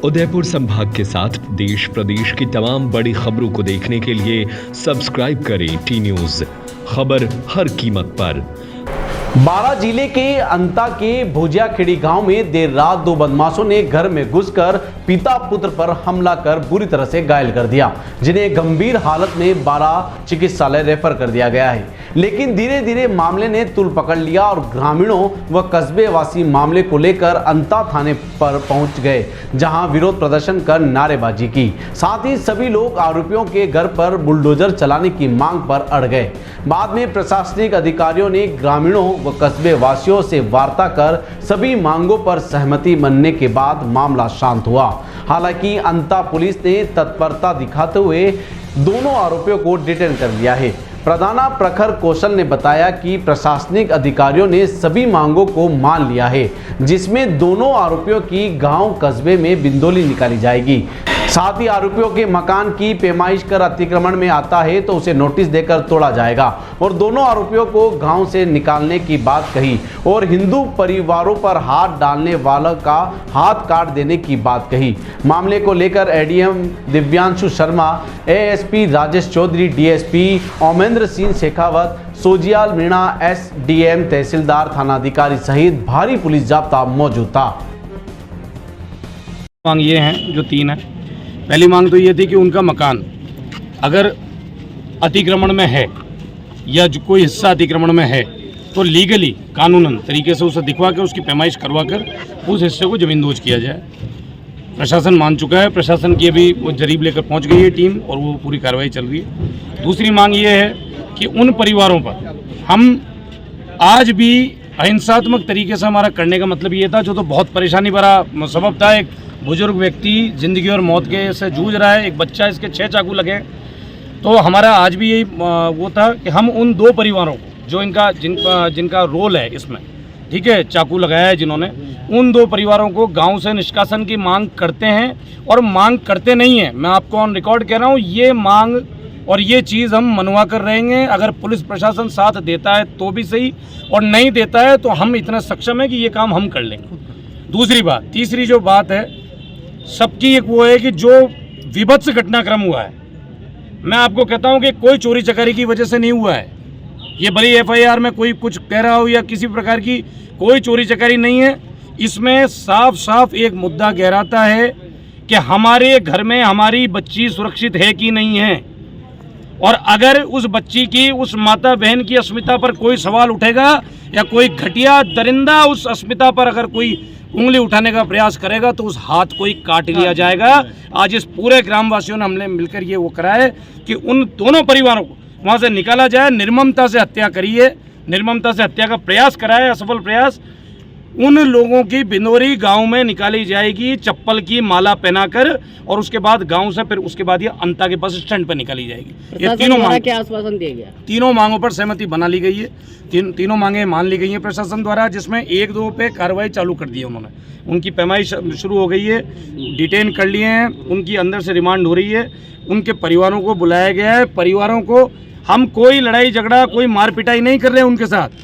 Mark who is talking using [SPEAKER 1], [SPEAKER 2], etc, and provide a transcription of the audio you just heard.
[SPEAKER 1] उदयपुर संभाग के साथ देश प्रदेश की तमाम बड़ी खबरों को देखने के लिए सब्सक्राइब करें टी न्यूज़, खबर हर कीमत पर।
[SPEAKER 2] बारां जिले के अंता के भुजियाखेड़ी गांव में देर रात दो बदमाशों ने घर में घुसकर पिता पुत्र पर हमला कर बुरी तरह से घायल कर दिया, जिन्हें गंभीर हालत में बारां चिकित्सालय रेफर कर दिया गया है। लेकिन धीरे धीरे मामले ने तूल पकड़ लिया और ग्रामीणों व कस्बे वासी मामले को लेकर अंता थाने पर पहुंच गए, जहां विरोध प्रदर्शन कर नारेबाजी की। साथ ही सभी लोग आरोपियों के घर पर बुलडोजर चलाने की मांग पर अड़ गए। बाद में प्रशासनिक अधिकारियों ने ग्रामीणों व कस्बे वासियों से वार्ता कर सभी मांगों पर सहमति बनने के बाद मामला शांत हुआ। हालांकि अंता पुलिस ने तत्परता दिखाते हुए दोनों आरोपियों को डिटेन कर लिया है। प्रधाना प्रखर कौशल ने बताया कि प्रशासनिक अधिकारियों ने सभी मांगों को मान लिया है, जिसमें दोनों आरोपियों की गांव कस्बे में बिंदोली निकाली जाएगी। साथ ही आरोपियों के मकान की पैमाइश कर अतिक्रमण में आता है तो उसे नोटिस देकर तोड़ा जाएगा और दोनों आरोपियों को गांव से निकालने की बात कही और हिंदू परिवारों पर हाथ डालने वालों का हाथ काट देने की बात कही। मामले को लेकर ADM Divyanshu Sharma, ASP Rajesh Chaudhary, DSP Omendra Singh Shekhawat, Sojiyal Meena, SDM, tehsildar, थानाधिकारी सहित भारी पुलिस जाब्ता मौजूद था।
[SPEAKER 3] मांग ये हैं जो 3 है। पहली मांग तो ये थी कि उनका मकान अगर अतिक्रमण में है या जो कोई हिस्सा अतिक्रमण में है तो लीगली कानूनन तरीके से उसे दिखवा कर उसकी पैमाइश करवा कर उस हिस्से को ज़मींदोज किया जाए। प्रशासन मान चुका है, प्रशासन की अभी वो जरीब लेकर पहुंच गई है टीम और वो पूरी कार्रवाई चल रही है। दूसरी मांग ये है कि उन परिवारों पर हम आज भी अहिंसात्मक तरीके से हमारा करने का मतलब ये था, जो तो बहुत परेशानी भरा सबब था। एक बुजुर्ग व्यक्ति जिंदगी और मौत के से जूझ रहा है, एक बच्चा, इसके 6 चाकू लगे। तो हमारा आज भी यही वो था कि हम उन 2 परिवारों को जो जिनका रोल है इसमें, ठीक है, चाकू लगाया है जिन्होंने, उन 2 परिवारों को गांव से निष्कासन की मांग करते हैं और मांग करते नहीं हैं। मैं आपको ऑन रिकॉर्ड कह रहा हूँ, ये मांग और ये चीज़ हम मनवा कर रहेंगे। अगर पुलिस प्रशासन साथ देता है तो भी सही, और नहीं देता है तो हम इतना सक्षम है कि ये काम हम कर लेंगे। दूसरी बात, तीसरी जो बात है सबकी एक वो है कि जो विभत्स घटनाक्रम हुआ है, मैं आपको कहता हूं कि कोई चोरी चकारी की वजह से नहीं हुआ है। ये बड़ी एफआईआर में कोई कुछ कह रहा हो या किसी प्रकार की कोई चोरी चकारी नहीं है। इसमें साफ साफ एक मुद्दा गहराता है कि हमारे घर में हमारी बच्ची सुरक्षित है कि नहीं है, और अगर उस बच्ची की, उस माता बहन की अस्मिता पर कोई सवाल उठेगा या कोई घटिया दरिंदा उस अस्मिता पर अगर कोई उंगली उठाने का प्रयास करेगा तो उस हाथ को ही काट लिया जाएगा। आज इस पूरे ग्रामवासियों ने हमने मिलकर ये वो करा है कि उन दोनों परिवारों को वहाँ से निकाला जाए। निर्ममता से हत्या करी है, निर्ममता से हत्या का प्रयास करा है, असफल प्रयास। उन लोगों की बिंदोरी गांव में निकाली जाएगी, चप्पल की माला पहनाकर, और उसके बाद गांव से फिर उसके बाद ये अंता के बस स्टैंड पर निकाली जाएगी। ये तीनों मांग क्या आश्वासन दिया गया? तीनों मांगों पर सहमति बना ली गई है। तीनों मांगे मान ली गई हैं प्रशासन द्वारा, जिसमें 1-2 पे कार्रवाई चालू कर दी है उन्होंने। उनकी पैमाइश शुरू हो गई है, डिटेन कर लिए हैं, उनकी अंदर से रिमांड हो रही है। उनके परिवारों को बुलाया गया है। परिवारों को हम कोई लड़ाई झगड़ा, कोई मार पिटाई नहीं कर रहे हैं उनके साथ।